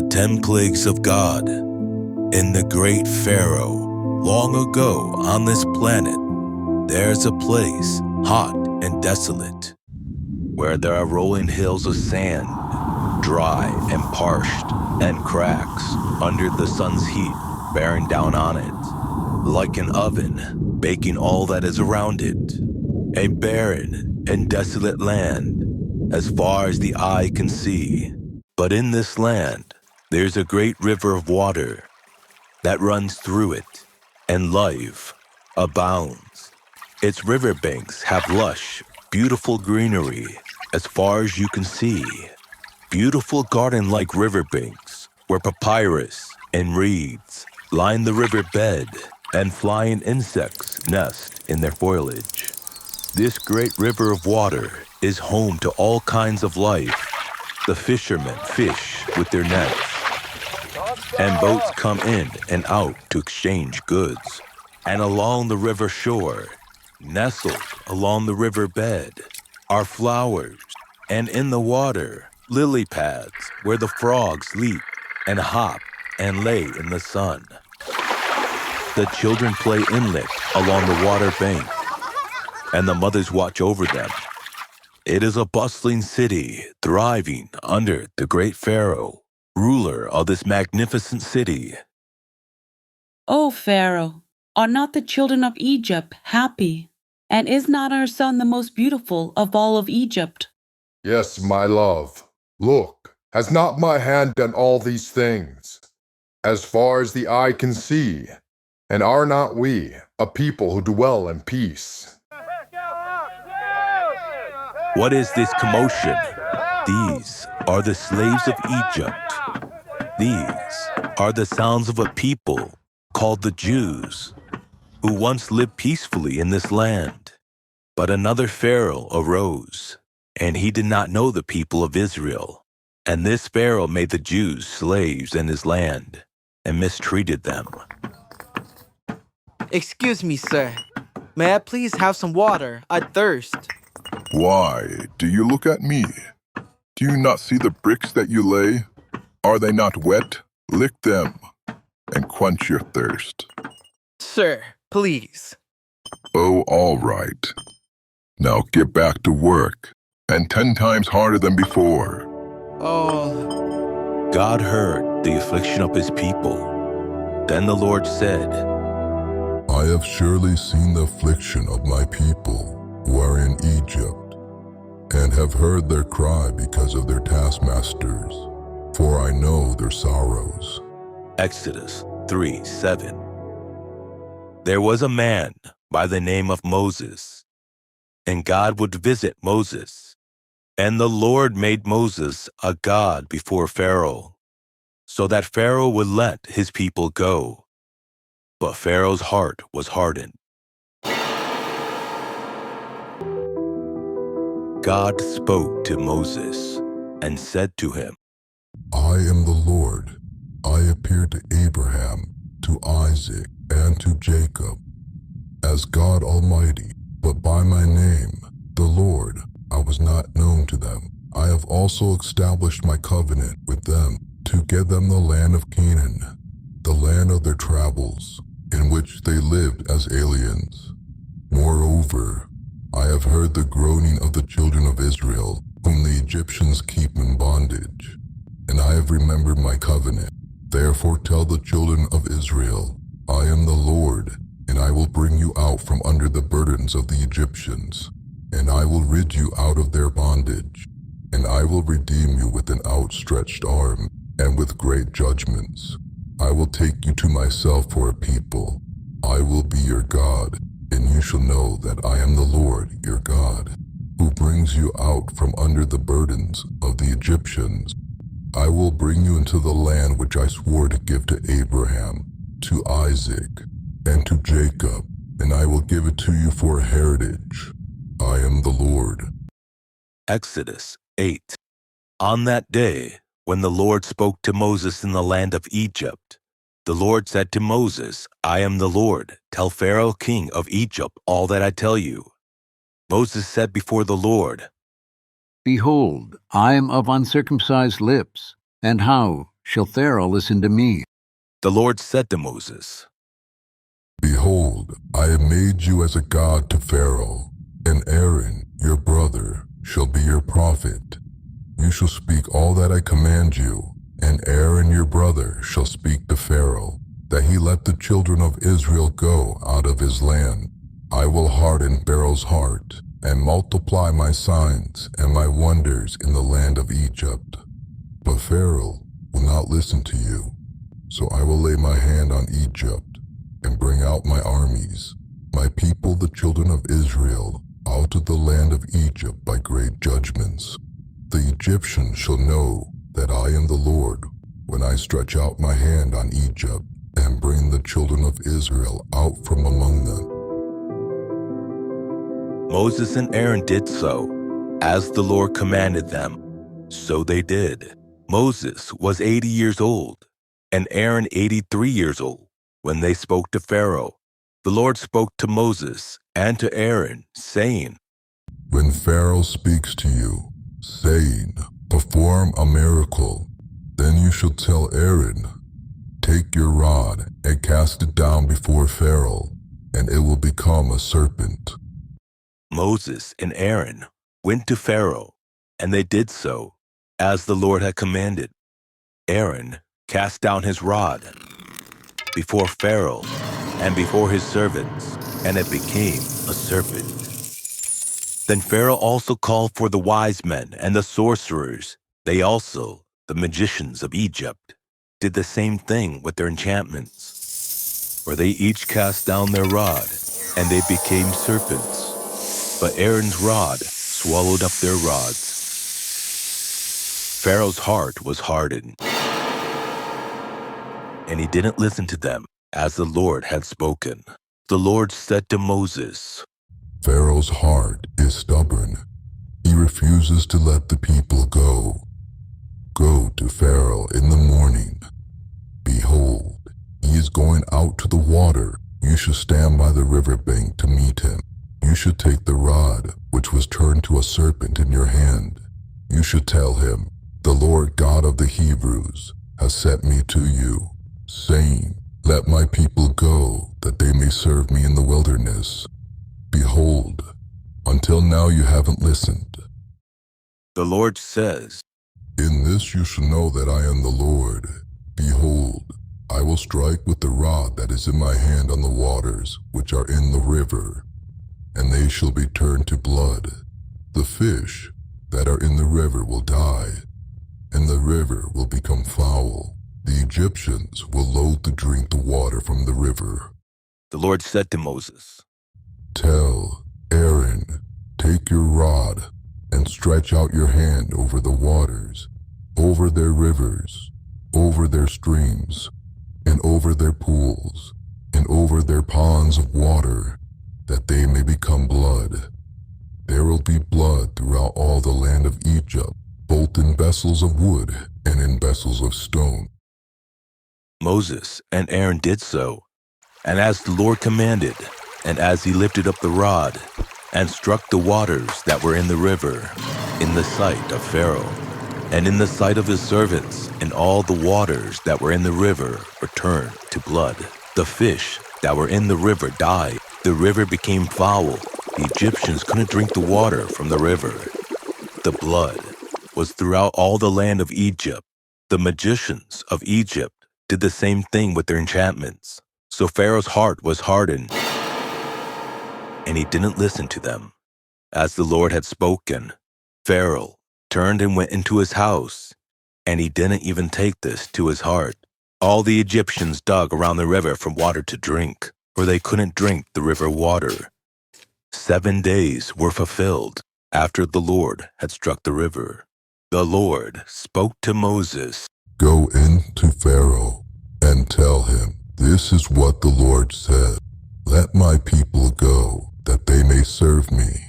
The 10 plagues of God. In the great Pharaoh, long ago on this planet, there's a place, hot and desolate, where there are rolling hills of sand, dry and parched, and cracks under the sun's heat bearing down on it, like an oven, baking all that is around it. A barren and desolate land, as far as the eye can see. But in this land, there's a great river of water that runs through it, and life abounds. Its riverbanks have lush, beautiful greenery as far as you can see. Beautiful garden-like riverbanks where papyrus and reeds line the riverbed and flying insects nest in their foliage. This great river of water is home to all kinds of life. The fishermen fish with their nets, and boats come in and out to exchange goods. And along the river shore, nestled along the river bed, are flowers, and in the water, lily pads where the frogs leap and hop and lay in the sun. The children play inlet along the water bank, and the mothers watch over them. It is a bustling city thriving under the great Pharaoh, ruler of this magnificent city. O Pharaoh, are not the children of Egypt happy? And is not our son the most beautiful of all of Egypt? Yes, my love. Look, has not my hand done all these things, as far as the eye can see? And are not we a people who dwell in peace? What is this commotion? These are the slaves of Egypt. These are the sounds of a people called the Jews, who once lived peacefully in this land. But another Pharaoh arose, and he did not know the people of Israel. And this Pharaoh made the Jews slaves in his land and mistreated them. Excuse me, sir. May I please have some water? I thirst. Why do you look at me? Do you not see the bricks that you lay? Are they not wet? Lick them and quench your thirst. Sir, please. Oh, all right. Now get back to work, and 10 times harder than before. Oh. God heard the affliction of his people. Then the Lord said, I have surely seen the affliction of my people who are in Egypt, and have heard their cry because of their taskmasters, for I know their sorrows. Exodus 3:7. There was a man by the name of Moses, and God would visit Moses. And the Lord made Moses a god before Pharaoh, so that Pharaoh would let his people go. But Pharaoh's heart was hardened. God spoke to Moses and said to him, I am the Lord. I appeared to Abraham, to Isaac, and to Jacob, as God Almighty, but by my name, the Lord, I was not known to them. I have also established my covenant with them to give them the land of Canaan, the land of their travels, in which they lived as aliens. Moreover, I have heard the groaning of the children of Israel, whom the Egyptians keep in bondage, and I have remembered my covenant. Therefore tell the children of Israel, I am the Lord, and I will bring you out from under the burdens of the Egyptians, and I will rid you out of their bondage, and I will redeem you with an outstretched arm, and with great judgments. I will take you to myself for a people. I will be your God, and you shall know that I am the Lord your God, who brings you out from under the burdens of the Egyptians. I will bring you into the land which I swore to give to Abraham, to Isaac, and to Jacob, and I will give it to you for a heritage. I am the Lord. Exodus 8. On that day, when the Lord spoke to Moses in the land of Egypt, the Lord said to Moses, I am the Lord. Tell Pharaoh, king of Egypt, all that I tell you. Moses said before the Lord, Behold, I am of uncircumcised lips, and how shall Pharaoh listen to me. The Lord said to Moses, Behold, I have made you as a god to Pharaoh, and Aaron, your brother, shall be your prophet. You shall speak all that I command you, and Aaron your brother shall speak to Pharaoh, that he let the children of Israel go out of his land. I will harden Pharaoh's heart, and multiply my signs and my wonders in the land of Egypt. But Pharaoh will not listen to you, so I will lay my hand on Egypt, and bring out my armies, my people the children of Israel, out of the land of Egypt by great judgments. The Egyptians shall know that I am the Lord when I stretch out my hand on Egypt and bring the children of Israel out from among them. Moses and Aaron did so, as the Lord commanded them. So they did. Moses was 80 years old, and Aaron 83 years old, when they spoke to Pharaoh. The Lord spoke to Moses and to Aaron, saying, When Pharaoh speaks to you, saying, Perform a miracle, then you shall tell Aaron, Take your rod and cast it down before Pharaoh, and it will become a serpent. Moses and Aaron went to Pharaoh, and they did so, as the Lord had commanded. Aaron cast down his rod before Pharaoh and before his servants, and it became a serpent. Then Pharaoh also called for the wise men and the sorcerers. They also, the magicians of Egypt, did the same thing with their enchantments, for they each cast down their rod, and they became serpents. But Aaron's rod swallowed up their rods. Pharaoh's heart was hardened, and he didn't listen to them as the Lord had spoken. The Lord said to Moses, Pharaoh's heart is stubborn. He refuses to let the people go. Go to Pharaoh in the morning. Behold, he is going out to the water. You shall stand by the river bank to meet him. You should take the rod, which was turned to a serpent, in your hand. You should tell him, The Lord God of the Hebrews has sent me to you, saying, Let my people go, that they may serve me in the wilderness. Behold, until now you haven't listened. the Lord says, In this you shall know that I am the Lord. Behold, I will strike with the rod that is in my hand on the waters which are in the river, and they shall be turned to blood. The fish that are in the river will die, and the river will become foul. The Egyptians will loathe to drink the water from the river. The Lord said to Moses, Tell Aaron, take your rod and stretch out your hand over the waters, over their rivers, over their streams, and over their pools, and over their ponds of water, that they may become blood. There will be blood throughout all the land of Egypt, both in vessels of wood and in vessels of stone. Moses and Aaron did so, and as the Lord commanded, and as he lifted up the rod, and struck the waters that were in the river, in the sight of Pharaoh, and in the sight of his servants, and all the waters that were in the river were turned to blood. The fish that were in the river died. The river became foul. The Egyptians couldn't drink the water from the river. The blood was throughout all the land of Egypt. The magicians of Egypt did the same thing with their enchantments. So Pharaoh's heart was hardened, and he didn't listen to them. As the Lord had spoken, Pharaoh turned and went into his house, and he didn't even take this to his heart. All the Egyptians dug around the river for water to drink, for they couldn't drink the river water. 7 days were fulfilled after the Lord had struck the river. The Lord spoke to Moses. Go in to Pharaoh and tell him, This is what the Lord said. Let my people go, that they may serve me.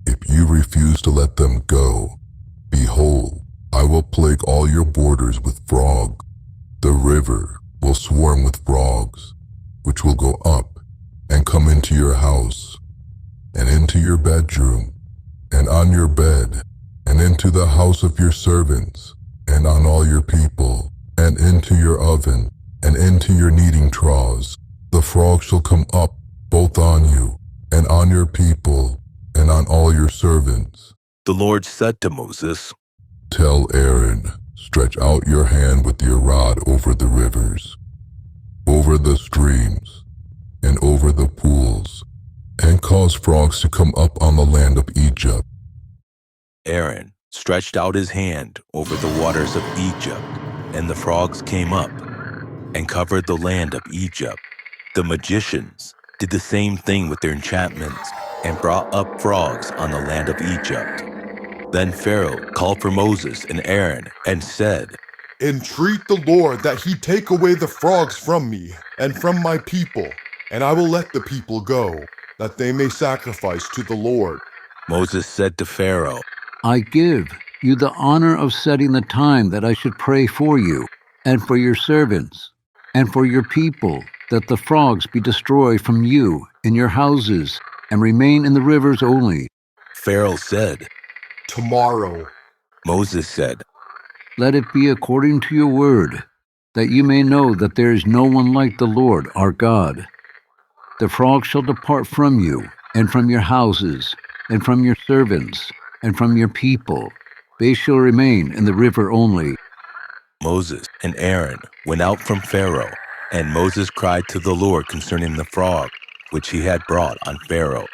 If you refuse to let them go, behold, I will plague all your borders with frogs. The river will swarm with frogs, which will go up and come into your house, and into your bedroom, and on your bed, and into the house of your servants, and on all your people. and into your oven, and into your kneading troughs. The frogs shall come up both on you, and on your people, and on all your servants. The Lord said to Moses, Tell Aaron, stretch out your hand with your rod over the rivers, over the streams, and over the pools, and cause frogs to come up on the land of Egypt. Aaron stretched out his hand over the waters of Egypt, and the frogs came up and covered the land of Egypt. The magicians did the same thing with their enchantments and brought up frogs on the land of Egypt. Then Pharaoh called for Moses and Aaron and said, Entreat the Lord that he take away the frogs from me and from my people, and I will let the people go, that they may sacrifice to the Lord. Moses said to Pharaoh, I give you the honor of setting the time that I should pray for you, and for your servants, and for your people, that the frogs be destroyed from you in your houses, and remain in the rivers only. Pharaoh said, Tomorrow. Moses said, Let it be according to your word, that you may know that there is no one like the Lord our God. The frogs shall depart from you, and from your houses, and from your servants, and from your people. They shall remain in the river only. Moses and Aaron went out from Pharaoh, and Moses cried to the Lord concerning the frog which he had brought on Pharaoh.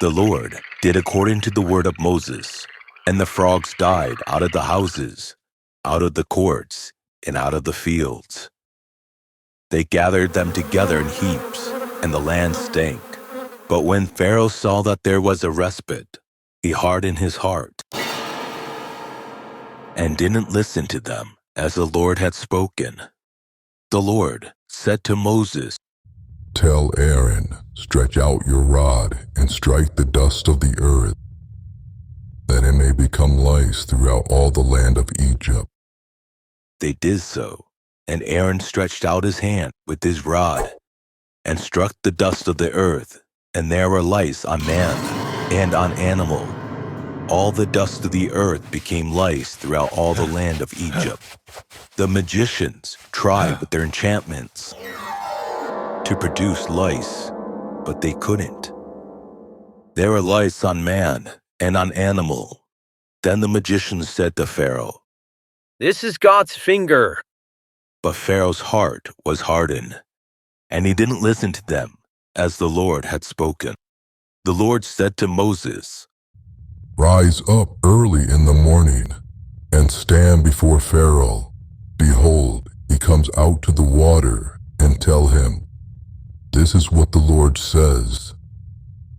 The Lord did according to the word of Moses, and the frogs died out of the houses, out of the courts, and out of the fields. They gathered them together in heaps, and the land stank. But when Pharaoh saw that there was a respite, he hardened his heart and didn't listen to them as the Lord had spoken. The Lord said to Moses, Tell Aaron, stretch out your rod and strike the dust of the earth, that it may become lice throughout all the land of Egypt. They did so, and Aaron stretched out his hand with his rod and struck the dust of the earth, and there were lice on man and on animal. All the dust of the earth became lice throughout all the land of Egypt. The magicians tried with their enchantments to produce lice, but they couldn't. There were lice on man and on animal. Then the magicians said to Pharaoh, This is God's finger. but Pharaoh's heart was hardened, and he didn't listen to them as the Lord had spoken. The Lord said to Moses, Rise up early in the morning, and stand before Pharaoh. Behold, he comes out to the water, and tell him, This is what the Lord says.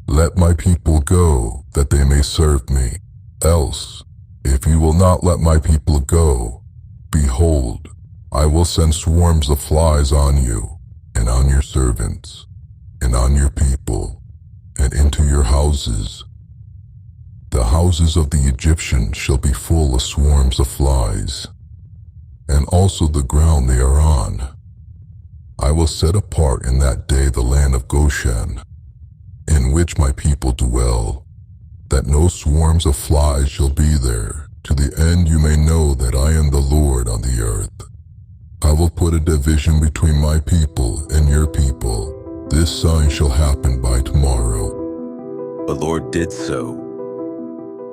Let my people go, that they may serve me. Else, if you will not let my people go, behold, I will send swarms of flies on you, and on your servants, and on your people, and into your houses. The houses of the Egyptians shall be full of swarms of flies, and also the ground they are on. I will set apart in that day the land of Goshen, in which my people dwell, that no swarms of flies shall be there, to the end you may know that I am the Lord on the earth. I will put a division between my people and your people. This sign shall happen by tomorrow. The Lord did so.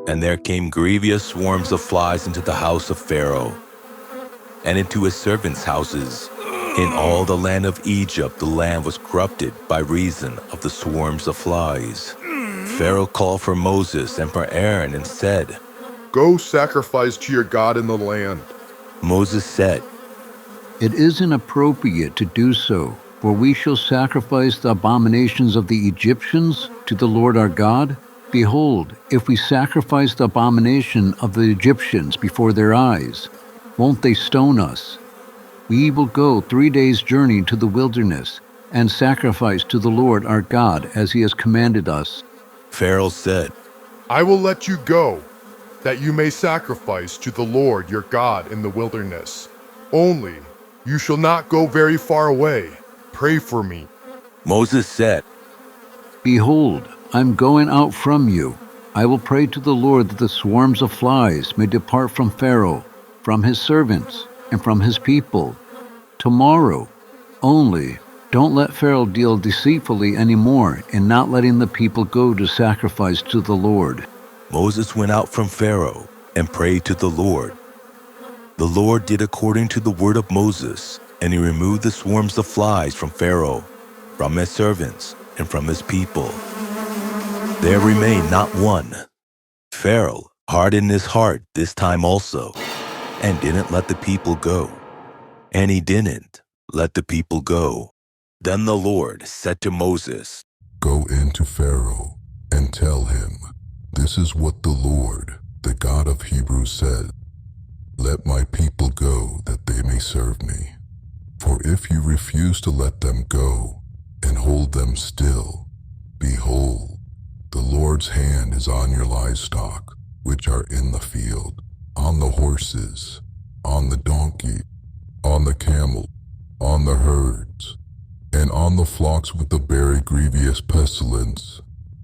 And there came grievous swarms of flies into the house of Pharaoh, and into his servants' houses. In all the land of Egypt the land was corrupted by reason of the swarms of flies. Pharaoh called for Moses and for Aaron and said, Go sacrifice to your God in the land. Moses said, It isn't appropriate to do so, for we shall sacrifice the abominations of the Egyptians to the Lord our God. Behold, if we sacrifice the abomination of the Egyptians before their eyes, won't they stone us? We will go 3 days' journey to the wilderness and sacrifice to the Lord our God as he has commanded us. Pharaoh said, I will let you go, that you may sacrifice to the Lord your God in the wilderness. Only, you shall not go very far away. Pray for me. Moses said, Behold, I'm going out from you. I will pray to the Lord that the swarms of flies may depart from Pharaoh, from his servants, and from his people. Tomorrow, only, don't let Pharaoh deal deceitfully anymore in not letting the people go to sacrifice to the Lord. Moses went out from Pharaoh and prayed to the Lord. The Lord did according to the word of Moses, and he removed the swarms of flies from Pharaoh, from his servants, and from his people. There remained not one. Pharaoh hardened his heart this time also, and didn't let the people go. And he didn't let the people go. Then the Lord said to Moses, Go into Pharaoh and tell him, this is what the Lord, the God of Hebrews, said. Let my people go that they may serve me. For if you refuse to let them go and hold them still, behold, the Lord's hand is on your livestock, which are in the field, on the horses, on the donkey, on the camel, on the herds, and on the flocks with the very grievous pestilence.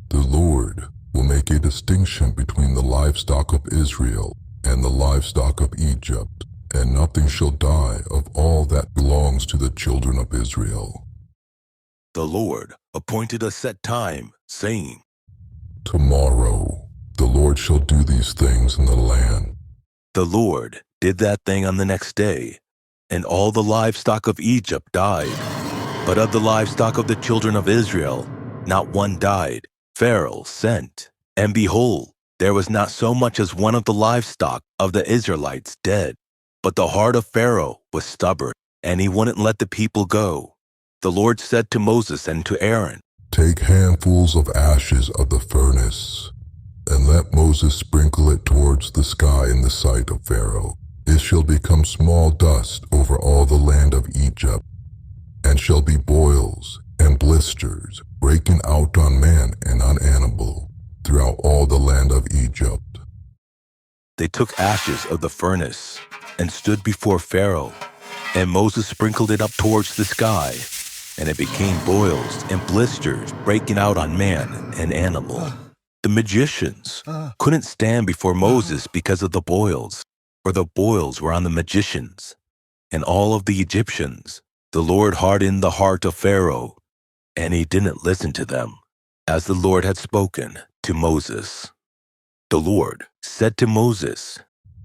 The Lord will make a distinction between the livestock of Israel and the livestock of Egypt, and nothing shall die of all that belongs to the children of Israel. The Lord appointed a set time, saying, Tomorrow the Lord shall do these things in the land. The Lord did that thing on the next day, and all the livestock of Egypt died. But of the livestock of the children of Israel, not one died. Pharaoh sent, and behold, there was not so much as one of the livestock of the Israelites dead. But the heart of Pharaoh was stubborn, and he wouldn't let the people go. The Lord said to Moses and to Aaron, Take handfuls of ashes of the furnace, and let Moses sprinkle it towards the sky in the sight of Pharaoh. It shall become small dust over all the land of Egypt, and shall be boils and blisters breaking out on man and on animal throughout all the land of Egypt. They took ashes of the furnace and stood before Pharaoh, and Moses sprinkled it up towards the sky, and it became boils and blisters breaking out on man and animal. The magicians couldn't stand before Moses because of the boils, for the boils were on the magicians and all of the Egyptians. The Lord hardened the heart of Pharaoh, and he didn't listen to them, as the Lord had spoken to Moses. The Lord said to Moses,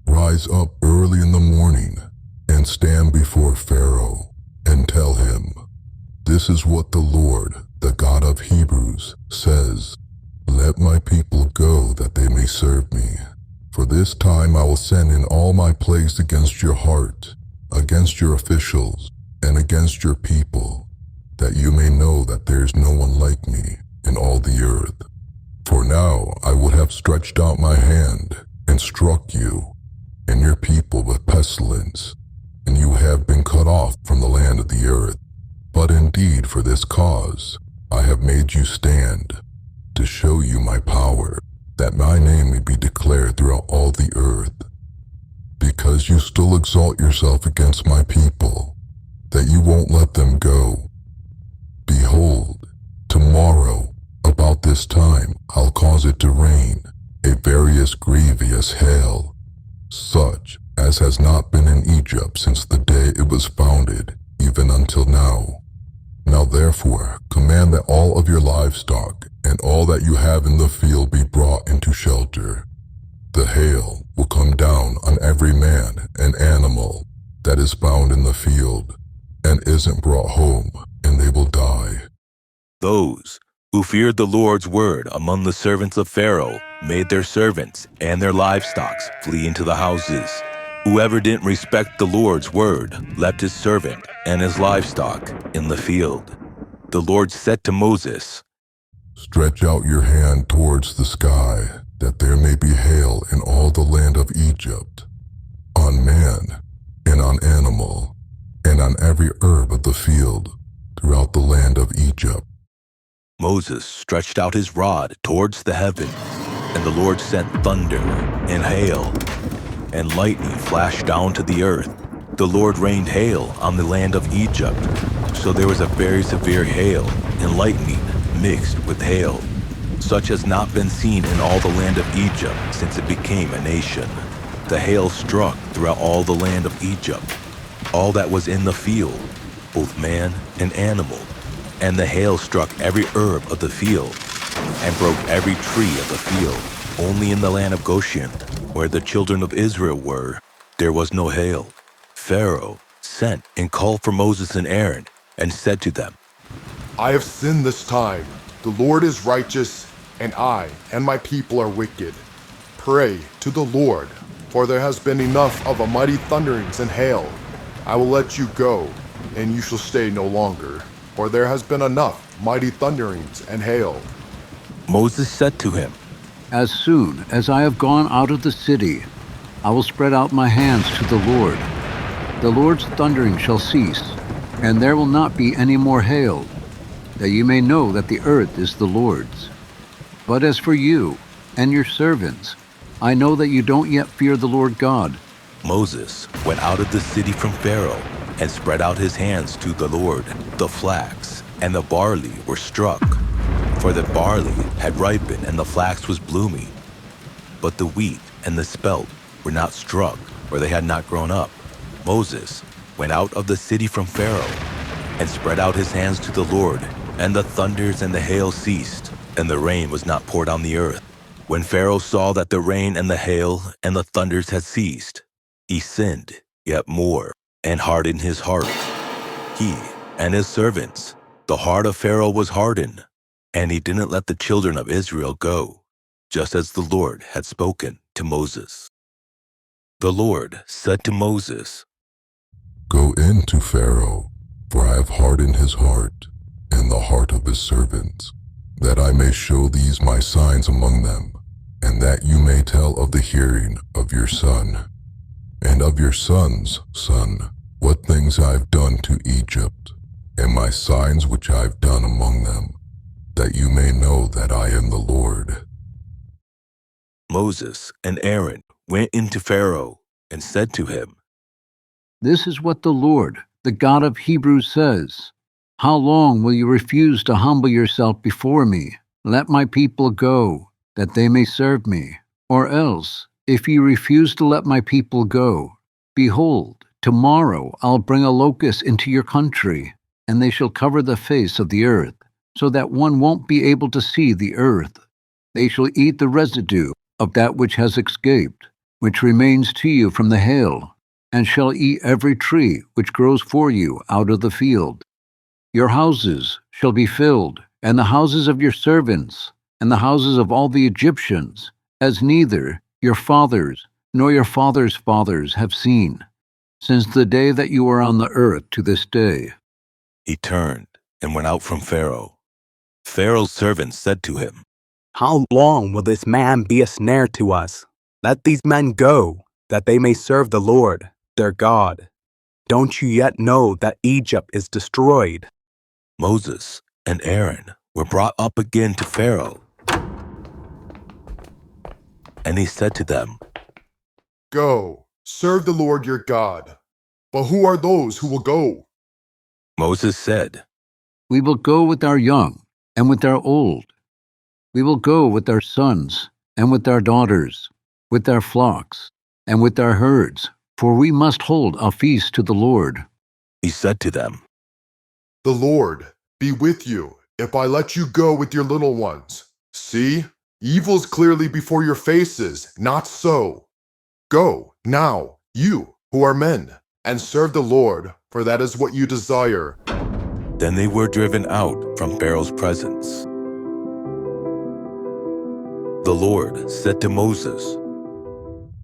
Rise up early in the morning and stand before Pharaoh and tell him, This is what the Lord, the God of Hebrews, says. Let my people go that they may serve me. For this time I will send in all my plagues against your heart, against your officials, and against your people, that you may know that there is no one like me in all the earth. For now I would have stretched out my hand and struck you and your people with pestilence, and you have been cut off from the land of the earth. But indeed for this cause I have made you stand, to show you my power, that my name may be declared throughout all the earth. Because you still exalt yourself against my people, that you won't let them go. Behold, tomorrow, about this time, I'll cause it to rain, a various grievous hail, such as has not been in Egypt since the day it was founded, even until now. Now therefore, command that all of your livestock and all that you have in the field be brought into shelter. The hail will come down on every man and animal that is found in the field, and isn't brought home, and they will die. Those who feared the Lord's word among the servants of Pharaoh made their servants and their livestock flee into the houses. Whoever didn't respect the Lord's word left his servant and his livestock in the field. The Lord said to Moses, Stretch out your hand towards the sky, that there may be hail in all the land of Egypt, on man and on animal, and on every herb of the field, throughout the land of Egypt. Moses stretched out his rod towards the heavens, and the Lord sent thunder and hail, and lightning flashed down to the earth. The Lord rained hail on the land of Egypt, so there was a very severe hail and lightning mixed with hail, such has not been seen in all the land of Egypt since it became a nation. The hail struck throughout all the land of Egypt, all that was in the field, both man and animal. And the hail struck every herb of the field, and broke every tree of the field. Only in the land of Goshen, where the children of Israel were, there was no hail. Pharaoh sent and called for Moses and Aaron, and said to them, I have sinned this time. The Lord is righteous, and I and my people are wicked. Pray to the Lord, for there has been enough of a mighty thunderings and hail. I will let you go, and you shall stay no longer, for there has been enough mighty thunderings and hail. Moses said to him, As soon as I have gone out of the city, I will spread out my hands to the Lord. The Lord's thundering shall cease, and there will not be any more hail, that you may know that the earth is the Lord's. But as for you and your servants, I know that you don't yet fear the Lord God. Moses went out of the city from Pharaoh, and spread out his hands to the Lord. The flax and the barley were struck, for the barley had ripened and the flax was blooming. But the wheat and the spelt were not struck, for they had not grown up. Moses went out of the city from Pharaoh, and spread out his hands to the Lord, and the thunders and the hail ceased, and the rain was not poured on the earth. When Pharaoh saw that the rain and the hail and the thunders had ceased, he sinned yet more, and hardened his heart. He and his servants. The heart of Pharaoh was hardened, and he didn't let the children of Israel go, just as the Lord had spoken to Moses. The Lord said to Moses, Go in to Pharaoh, for I have hardened his heart, and the heart of his servants, that I may show these my signs among them, and that you may tell of the hearing of your son, and of your son's son, what things I have done to Egypt, and my signs which I have done among them, that you may know that I am the Lord. Moses and Aaron went into Pharaoh and said to him, This is what the Lord, the God of Hebrews, says. How long will you refuse to humble yourself before me? Let my people go, that they may serve me. Or else, if you refuse to let my people go, behold, tomorrow I'll bring a locust into your country, and they shall cover the face of the earth, so that one won't be able to see the earth. They shall eat the residue of that which has escaped, which remains to you from the hail, and shall eat every tree which grows for you out of the field. Your houses shall be filled, and the houses of your servants, and the houses of all the Egyptians, as neither your fathers nor your fathers' fathers have seen, since the day that you were on the earth to this day. He turned and went out from Pharaoh. Pharaoh's servants said to him, How long will this man be a snare to us? Let these men go, that they may serve the Lord, their God. Don't you yet know that Egypt is destroyed? Moses and Aaron were brought up again to Pharaoh. And he said to them, Go, serve the Lord your God. But who are those who will go? Moses said, We will go with our young and with our old. We will go with our sons and with our daughters, with our flocks and with our herds, for we must hold a feast to the Lord. He said to them, The Lord be with you if I let you go with your little ones. See, evil is clearly before your faces, not so. Go now, you who are men, and serve the Lord, for that is what you desire. Then they were driven out from Pharaoh's presence. The Lord said to Moses,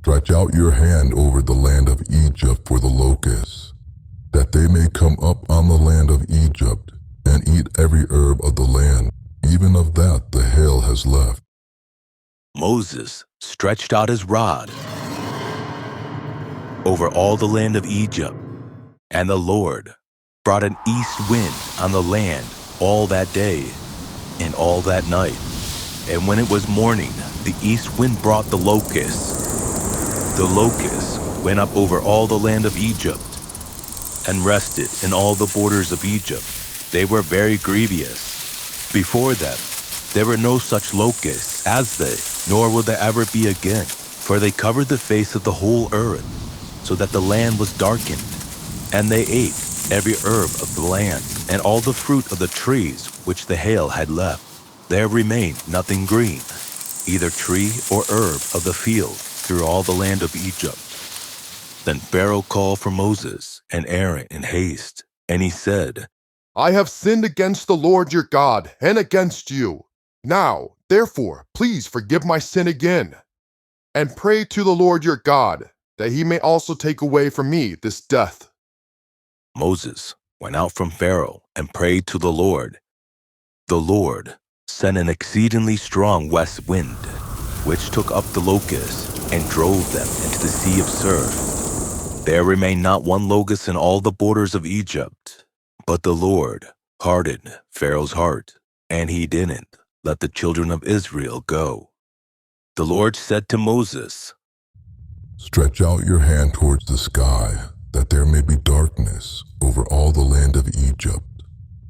Stretch out your hand over the land of Egypt for the locusts, that they may come up on the land of Egypt, and eat every herb of the land, even of that the hail has left. Moses stretched out his rod over all the land of Egypt, and the Lord brought an east wind on the land all that day and all that night. And when it was morning, the east wind brought the locusts. The locusts went up over all the land of Egypt and rested in all the borders of Egypt. They were very grievous. Before them, there were no such locusts as they, nor will there ever be again, for they covered the face of the whole earth, so that the land was darkened. And they ate every herb of the land, and all the fruit of the trees which the hail had left. There remained nothing green, either tree or herb of the field, through all the land of Egypt. Then Pharaoh called for Moses and Aaron in haste, and he said, I have sinned against the Lord your God and against you. Now, therefore, please forgive my sin again, and pray to the Lord your God, that he may also take away from me this death. Moses went out from Pharaoh and prayed to the Lord. The Lord sent an exceedingly strong west wind, which took up the locusts and drove them into the sea of surf. There remained not one locust in all the borders of Egypt. But the Lord hardened Pharaoh's heart, and he didn't let the children of Israel go. The Lord said to Moses, Stretch out your hand towards the sky, that there may be darkness over all the land of Egypt,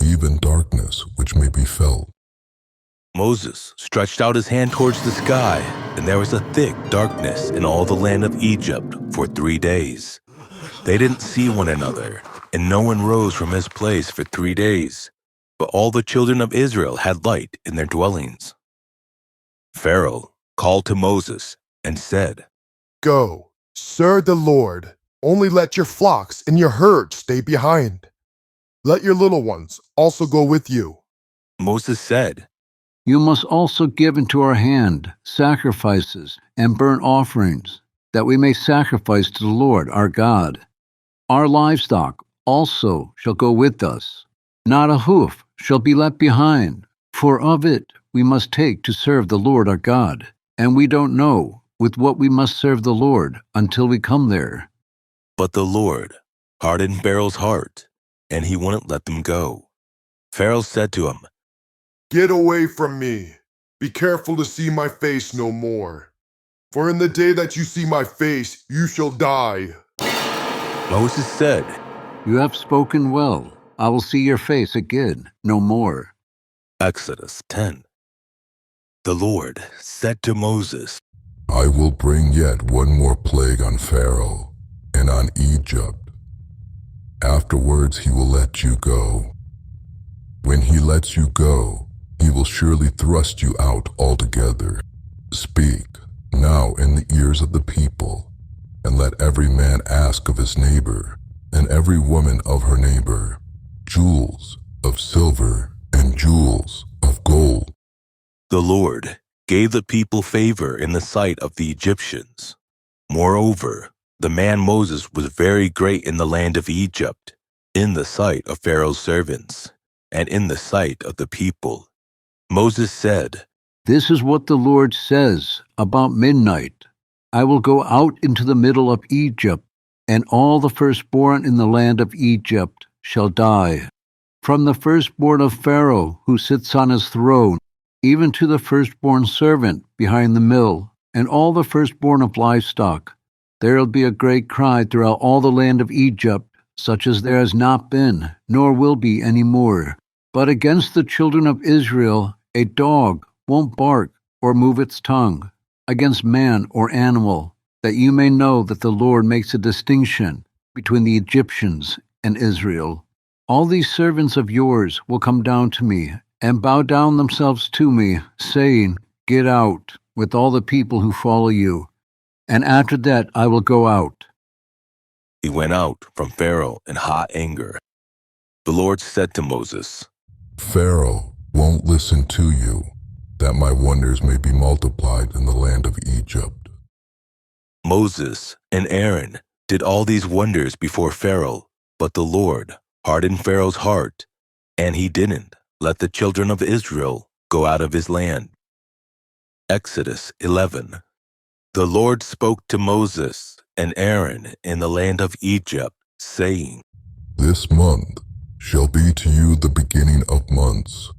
even darkness which may be felt. Moses stretched out his hand towards the sky, and there was a thick darkness in all the land of Egypt for 3 days. They didn't see one another, and no one rose from his place for 3 days. But all the children of Israel had light in their dwellings. Pharaoh called to Moses and said, Go, serve the Lord. Only let your flocks and your herds stay behind. Let your little ones also go with you. Moses said, You must also give into our hand sacrifices and burnt offerings, that we may sacrifice to the Lord our God. Our livestock also shall go with us. Not a hoof shall be left behind, for of it we must take to serve the Lord our God, and we don't know with what we must serve the Lord until we come there. But the Lord hardened Pharaoh's heart, and he wouldn't let them go. Pharaoh said to him, Get away from me. Be careful to see my face no more. For in the day that you see my face, you shall die. Moses said, You have spoken well. I will see your face again no more. Exodus 10. The Lord said to Moses, I will bring yet one more plague on Pharaoh and on Egypt. Afterwards he will let you go. When he lets you go, he will surely thrust you out altogether. Speak now in the ears of the people, and let every man ask of his neighbor, and every woman of her neighbor, jewels of silver and jewels of gold. The Lord gave the people favor in the sight of the Egyptians. Moreover, the man Moses was very great in the land of Egypt, in the sight of Pharaoh's servants, and in the sight of the people. Moses said, This is what the Lord says about midnight. I will go out into the middle of Egypt, and all the firstborn in the land of Egypt shall die. From the firstborn of Pharaoh, who sits on his throne, even to the firstborn servant behind the mill, and all the firstborn of livestock. There will be a great cry throughout all the land of Egypt, such as there has not been, nor will be any more. But against the children of Israel, a dog won't bark or move its tongue, against man or animal, that you may know that the Lord makes a distinction between the Egyptians and Israel. All these servants of yours will come down to me and bow down themselves to me, saying, Get out with all the people who follow you, and after that I will go out. He went out from Pharaoh in hot anger. The Lord said to Moses, Pharaoh won't listen to you, that my wonders may be multiplied in the land of Egypt. Moses and Aaron did all these wonders before Pharaoh, but the Lord hardened Pharaoh's heart, and he didn't let the children of Israel go out of his land. Exodus 11. The Lord spoke to Moses and Aaron in the land of Egypt, saying, This month shall be to you the beginning of months.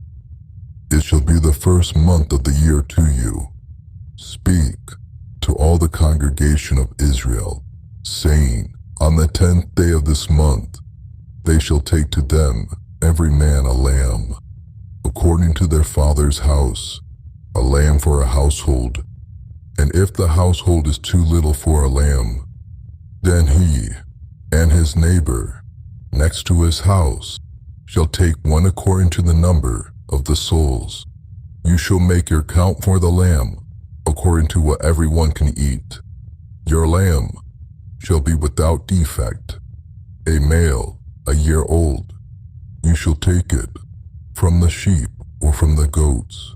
It shall be the first month of the year to you. Speak to all the congregation of Israel, saying, On the 10th day of this month they shall take to them every man a lamb, according to their father's house, a lamb for a household. And if the household is too little for a lamb, then he and his neighbor next to his house shall take one according to the number of the souls. You shall make your count for the lamb according to what everyone can eat. Your lamb shall be without defect, a male, a year old. You shall take it from the sheep or from the goats.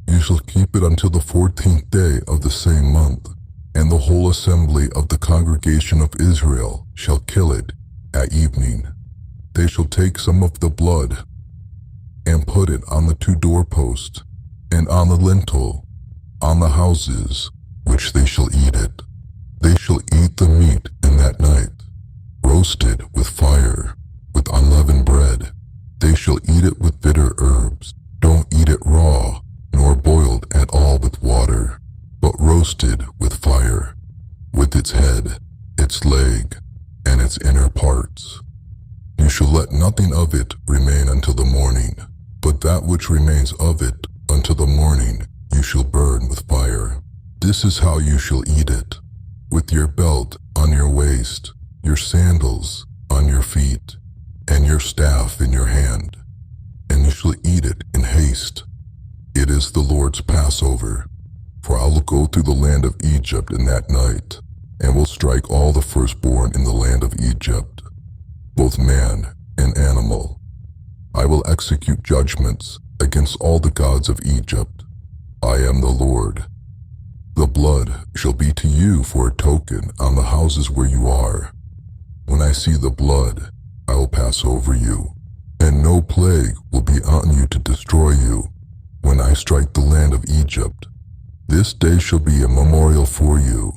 You shall keep it until the 14th day of the same month, and the whole assembly of the congregation of Israel shall kill it at evening. They shall take some of the blood and put it on the 2 doorposts and on the lintel, on the houses, which they shall eat it. They shall eat the meat in that night, roasted with fire, with unleavened bread. They shall eat it with bitter herbs. Don't eat it raw, nor boiled at all with water, but roasted with fire, with its head, its leg, and its inner parts. You shall let nothing of it remain until the morning, but that which remains of it until the morning you shall burn with fire. This is how you shall eat it, with your belt on your waist, your sandals on your feet, and your staff in your hand, and you shall eat it in haste. It is the Lord's Passover, for I will go through the land of Egypt in that night, and will strike all the firstborn in the land of Egypt, both man and animal. I will execute judgments against all the gods of Egypt. I am the Lord. The blood shall be to you for a token on the houses where you are. When I see the blood, I will pass over you, and no plague will be on you to destroy you when I strike the land of Egypt. This day shall be a memorial for you.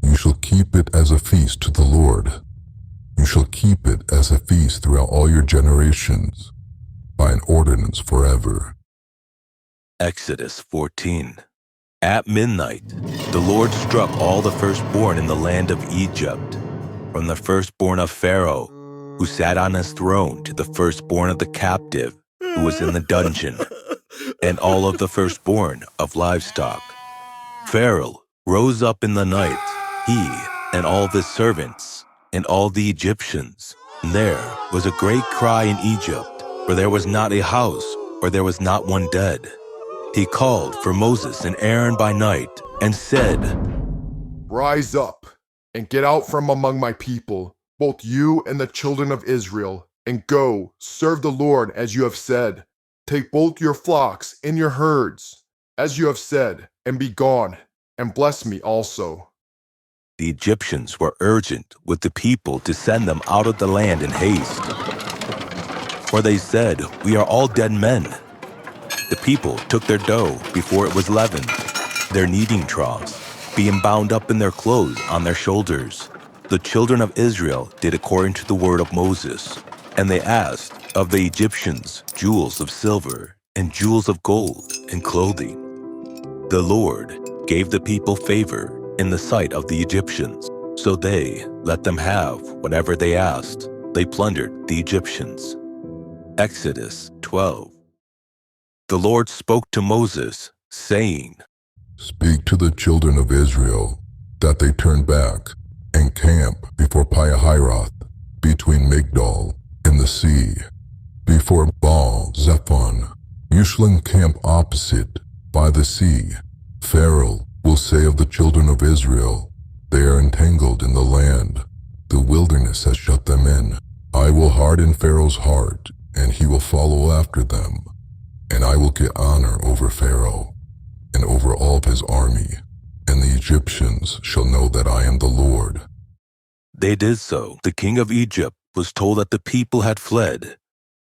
You shall keep it as a feast to the Lord. You shall keep it as a feast throughout all your generations, by an ordinance forever. Exodus 14. At midnight, the Lord struck all the firstborn in the land of Egypt, from the firstborn of Pharaoh, who sat on his throne, to the firstborn of the captive, who was in the dungeon, and all of the firstborn of livestock. Pharaoh rose up in the night, he and all of his servants, and all the Egyptians. And there was a great cry in Egypt, for there was not a house, or there was not one dead. He called for Moses and Aaron by night, and said, Rise up, and get out from among my people, both you and the children of Israel, and go, serve the Lord as you have said. Take both your flocks and your herds, as you have said, and be gone, and bless me also. The Egyptians were urgent with the people to send them out of the land in haste. For they said, We are all dead men. The people took their dough before it was leavened, their kneading troughs, being bound up in their clothes on their shoulders. The children of Israel did according to the word of Moses, and they asked of the Egyptians jewels of silver and jewels of gold and clothing. The Lord gave the people favor in the sight of the Egyptians, so they let them have whatever they asked. They plundered the Egyptians. Exodus 12. The Lord spoke to Moses, saying, Speak to the children of Israel, that they turn back and camp before Pihahiroth, between Migdol and the sea, before Baal-zephon. You shall encamp opposite, by the sea. Pharaoh will say of the children of Israel, They are entangled in the land. The wilderness has shut them in. I will harden Pharaoh's heart, and he will follow after them. And I will get honor over Pharaoh, and over all of his army, and the Egyptians shall know that I am the Lord. They did so. The king of Egypt was told that the people had fled,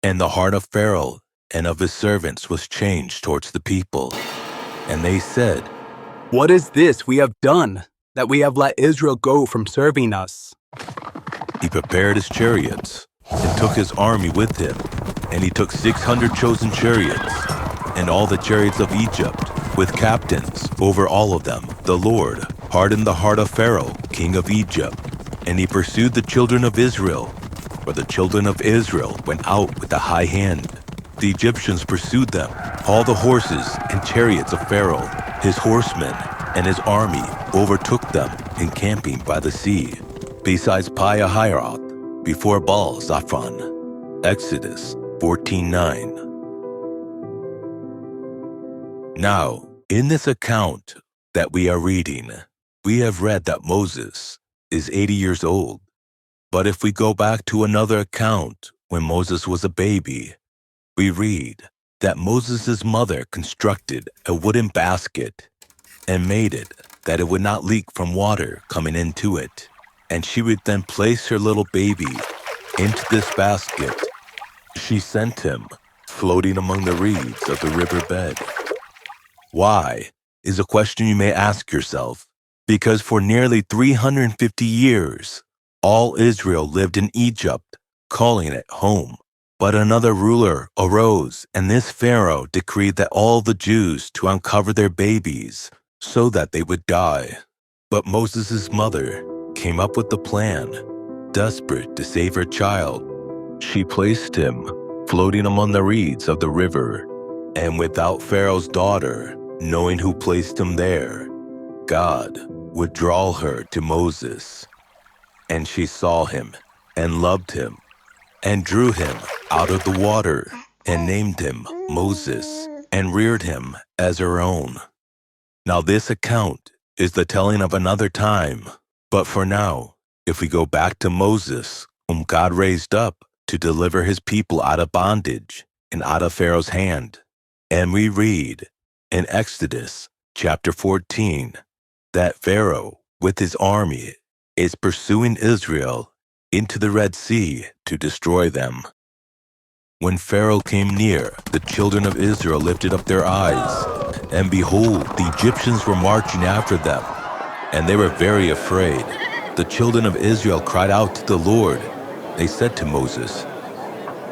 and the heart of Pharaoh and of his servants was changed towards the people. And they said, What is this we have done, that we have let Israel go from serving us? He prepared his chariots, and took his army with him, and he took 600 chosen chariots, and all the chariots of Egypt, with captains over all of them. The Lord hardened the heart of Pharaoh, king of Egypt, and he pursued the children of Israel. For the children of Israel went out with a high hand. The Egyptians pursued them, all the horses and chariots of Pharaoh, his horsemen, and his army overtook them, encamping by the sea, besides Pihahiroth, before Baal-Zephon. Exodus 14:9. Now, in this account that we are reading, we have read that Moses is 80 years old. But if we go back to another account when Moses was a baby, we read that Moses' mother constructed a wooden basket and made it that it would not leak from water coming into it. And she would then place her little baby into this basket. She sent him floating among the reeds of the riverbed. Why is a question you may ask yourself. Because for nearly 350 years, all Israel lived in Egypt, calling it home. But another ruler arose, and this Pharaoh decreed that all the Jews to uncover their babies so that they would die. But Moses' mother came up with the plan. Desperate to save her child, she placed him floating among the reeds of the river. And without Pharaoh's daughter knowing who placed him there, God would draw her to Moses. And she saw him and loved him and drew him out of the water and named him Moses and reared him as her own. Now this account is the telling of another time, but for now, if we go back to Moses, whom God raised up to deliver his people out of bondage and out of Pharaoh's hand, and we read in Exodus chapter 14 that Pharaoh with his army is pursuing Israel into the Red Sea to destroy them. When Pharaoh came near, the children of Israel lifted up their eyes, and behold, the Egyptians were marching after them, and they were very afraid. The children of Israel cried out to the Lord. They said to Moses,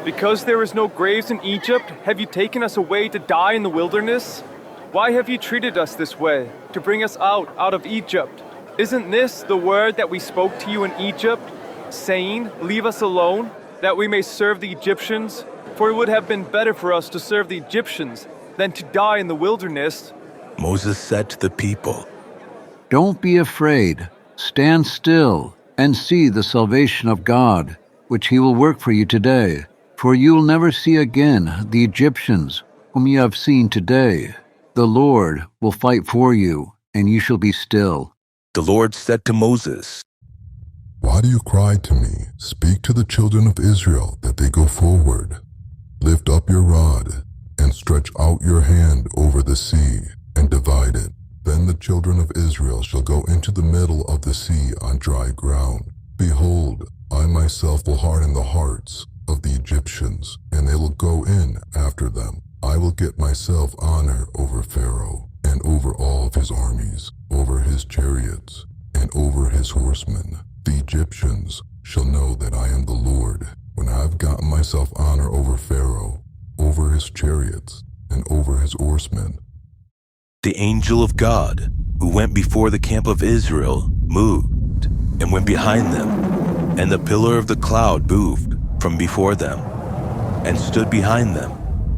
"Because there is no graves in Egypt, have you taken us away to die in the wilderness? Why have you treated us this way, to bring us out of Egypt? Isn't this the word that we spoke to you in Egypt, saying, 'Leave us alone, that we may serve the Egyptians'? For it would have been better for us to serve the Egyptians than to die in the wilderness." Moses said to the people, Don't be afraid. Stand still and see the salvation of God, which he will work for you today. For you will never see again the Egyptians, whom you have seen today. The Lord will fight for you, and you shall be still. The Lord said to Moses, Why do you cry to me? Speak to the children of Israel that they go forward. Lift up your rod and stretch out your hand over the sea and divide it. Then the children of Israel shall go into the middle of the sea on dry ground. Behold, I myself will harden the hearts of the Egyptians, and they will go in after them. I will get myself honor over Pharaoh and over all of his armies, over his chariots and over his horsemen. The Egyptians shall know that I am the Lord, when I have gotten myself honor over Pharaoh, over his chariots, and over his horsemen. The angel of God, who went before the camp of Israel, moved and went behind them, and the pillar of the cloud moved from before them and stood behind them.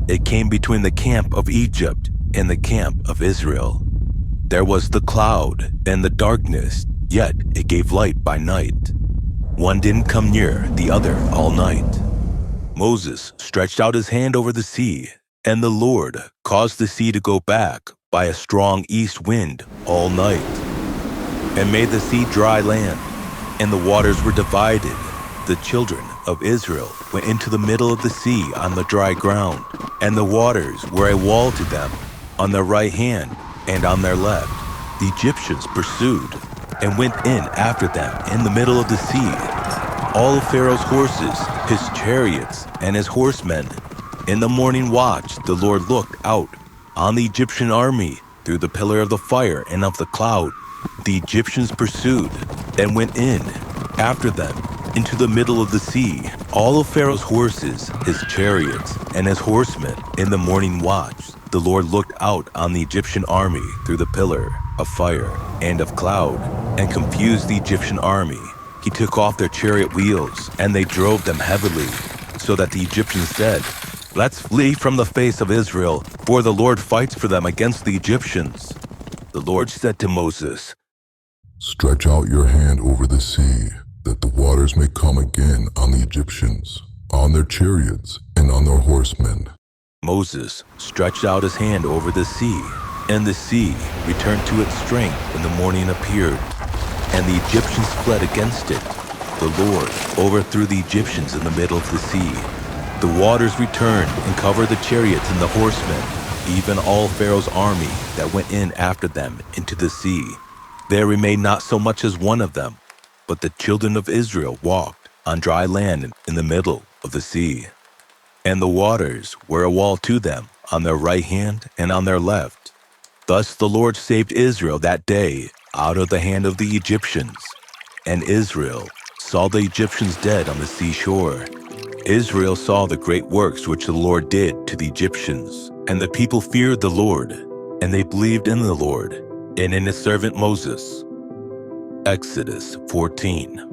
It came between the camp of Egypt and the camp of Israel. There was the cloud and the darkness, yet it gave light by night. One didn't come near the other all night. Moses stretched out his hand over the sea, and the Lord caused the sea to go back by a strong east wind all night, and made the sea dry land, and the waters were divided. The children of Israel went into the middle of the sea on the dry ground, and the waters were a wall to them on their right hand and on their left. The Egyptians pursued and went in after them in the middle of the sea, all of Pharaoh's horses, his chariots, and his horsemen. In the morning watch, the Lord looked out on the Egyptian army through the pillar of the fire and of the cloud. The Egyptians pursued and went in after them into the middle of the sea, all of Pharaoh's horses, his chariots, and his horsemen. In the morning watch, the Lord looked out on the Egyptian army through the pillar of fire and of cloud and confused the Egyptian army. He took off their chariot wheels, and they drove them heavily, so that the Egyptians said, "Let's flee from the face of Israel, for the Lord fights for them against the Egyptians." The Lord said to Moses, Stretch out your hand over the sea, that the waters may come again on the Egyptians, on their chariots, and on their horsemen. Moses stretched out his hand over the sea, and the sea returned to its strength when the morning appeared, and the Egyptians fled against it. The Lord overthrew the Egyptians in the middle of the sea. The waters returned and covered the chariots and the horsemen, even all Pharaoh's army that went in after them into the sea. There remained not so much as one of them, but the children of Israel walked on dry land in the middle of the sea. And the waters were a wall to them on their right hand and on their left. Thus the Lord saved Israel that day out of the hand of the Egyptians. And Israel saw the Egyptians dead on the seashore. Israel saw the great works which the Lord did to the Egyptians, and the people feared the Lord, and they believed in the Lord and in his servant Moses. Exodus 14.